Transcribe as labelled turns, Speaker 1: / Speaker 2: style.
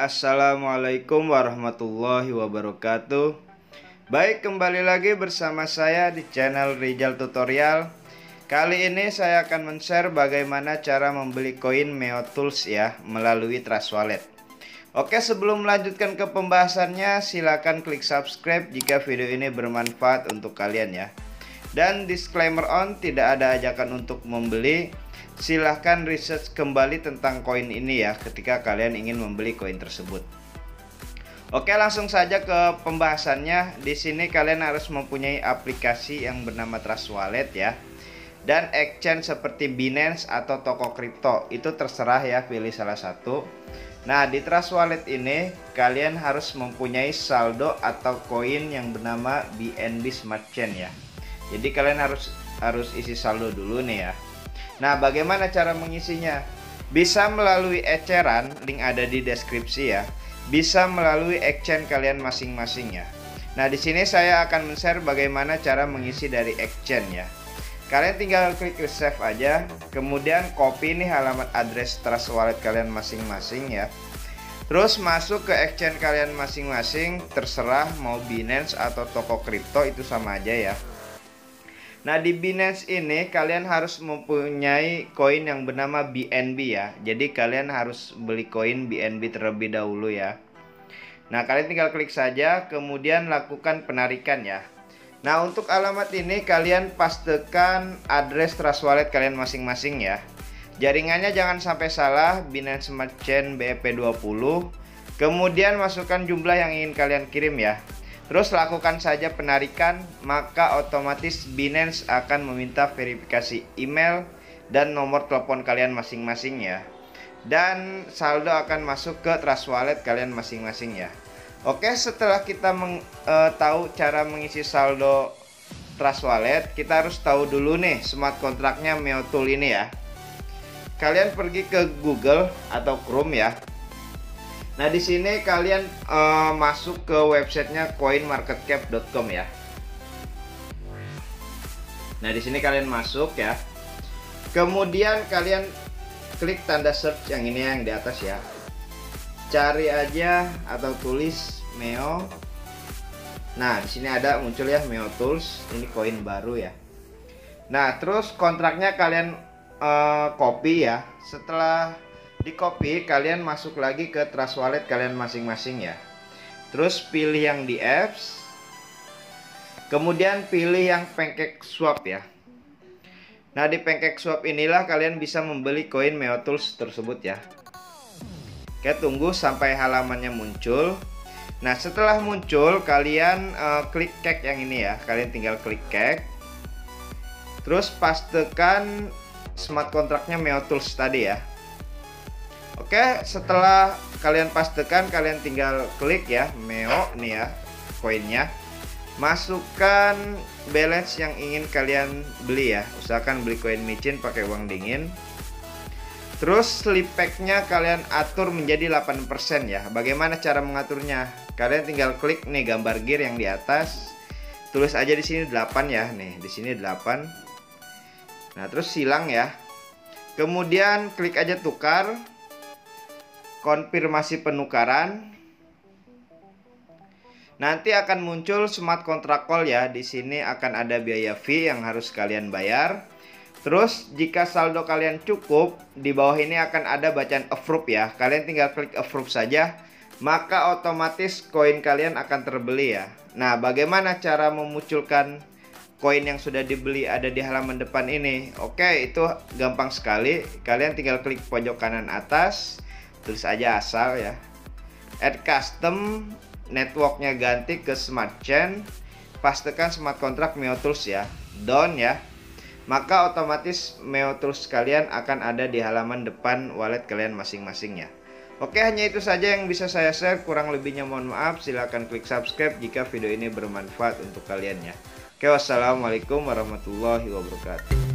Speaker 1: Assalamualaikum warahmatullahi wabarakatuh. Baik, kembali lagi bersama saya di channel Rizal Tutorial. Kali ini saya akan men-share bagaimana cara membeli koin Meo Tools ya melalui Trust Wallet. Oke, sebelum melanjutkan ke pembahasannya, silakan klik subscribe jika video ini bermanfaat untuk kalian ya. Dan disclaimer on, tidak ada ajakan untuk membeli. Silahkan research kembali tentang koin ini ya ketika kalian ingin membeli koin tersebut. Oke, langsung saja ke pembahasannya. Di sini kalian harus mempunyai aplikasi yang bernama Trust Wallet ya. Dan exchange seperti Binance atau toko kripto, itu terserah ya, pilih salah satu. Nah, di Trust Wallet ini kalian harus mempunyai saldo atau koin yang bernama BNB Smart Chain ya. Jadi kalian harus isi saldo dulu nih ya. Nah, bagaimana cara mengisinya? Bisa melalui eceran, link ada di deskripsi ya. Bisa melalui exchange kalian masing-masing ya. Nah, di sini saya akan men-share bagaimana cara mengisi dari exchange ya. Kalian tinggal klik save aja, kemudian copy nih alamat address Trust Wallet kalian masing-masing ya. Terus masuk ke exchange kalian masing-masing, terserah mau Binance atau toko kripto, itu sama aja ya. Nah, di Binance ini kalian harus mempunyai koin yang bernama BNB ya. Jadi kalian harus beli koin BNB terlebih dahulu ya. Nah, kalian tinggal klik saja, kemudian lakukan penarikan ya. Nah, untuk alamat ini kalian pastekan address Trust Wallet kalian masing-masing ya. Jaringannya jangan sampai salah, Binance Smart Chain BEP20. Kemudian masukkan jumlah yang ingin kalian kirim ya. Terus lakukan saja penarikan, maka otomatis Binance akan meminta verifikasi email dan nomor telepon kalian masing-masing ya. Dan saldo akan masuk ke Trust Wallet kalian masing-masing ya. Oke, setelah kita tahu cara mengisi saldo Trust Wallet, kita harus tahu dulu nih smart kontraknya Meo Tool ini ya. Kalian pergi ke Google atau Chrome ya. Nah, di sini kalian masuk ke websitenya coinmarketcap.com ya. Nah, di sini kalian masuk ya. Kemudian kalian klik tanda search yang ini yang di atas ya. Cari aja atau tulis Meo. Nah, di sini ada muncul ya Meo Tools. Ini koin baru ya. Nah, terus kontraknya kalian copy ya. Setelah di copy, kalian masuk lagi ke Trust Wallet kalian masing-masing ya. Terus pilih yang di apps, kemudian pilih yang PancakeSwap ya. Nah, di PancakeSwap inilah kalian bisa membeli koin Meo Tools tersebut ya. Oke, tunggu sampai halamannya muncul. Nah, setelah muncul kalian klik cake yang ini ya. Kalian tinggal klik cake. Terus pastekan smart kontraknya Meo Tools tadi ya. Oke, setelah kalian pastekan, kalian tinggal klik ya Meo nih ya koinnya. Masukkan balance yang ingin kalian beli ya. Usahakan beli koin micin pakai uang dingin. Terus slip pack-nya kalian atur menjadi 8% ya. Bagaimana cara mengaturnya? Kalian tinggal klik nih gambar gear yang di atas. Tulis aja di sini 8 ya. Nih, di sini 8. Nah, terus silang ya. Kemudian klik aja tukar. Konfirmasi penukaran. Nanti akan muncul smart contract call ya. Di sini akan ada biaya fee yang harus kalian bayar. Terus jika saldo kalian cukup, di bawah ini akan ada bacaan approve ya. Kalian tinggal klik approve saja, maka otomatis koin kalian akan terbeli ya. Nah, bagaimana cara memunculkan koin yang sudah dibeli ada di halaman depan ini? Oke, itu gampang sekali. Kalian tinggal klik pojok kanan atas, tulis aja asal ya. Add custom, networknya ganti ke Smart Chain, pastikan smart contract Meo Tools ya. Done ya. Maka otomatis Meo Tools kalian akan ada di halaman depan wallet kalian masing-masing ya. Oke, hanya itu saja yang bisa saya share. Kurang lebihnya mohon maaf. Silahkan klik subscribe jika video ini bermanfaat untuk kalian ya. Oke, wassalamualaikum warahmatullahi wabarakatuh.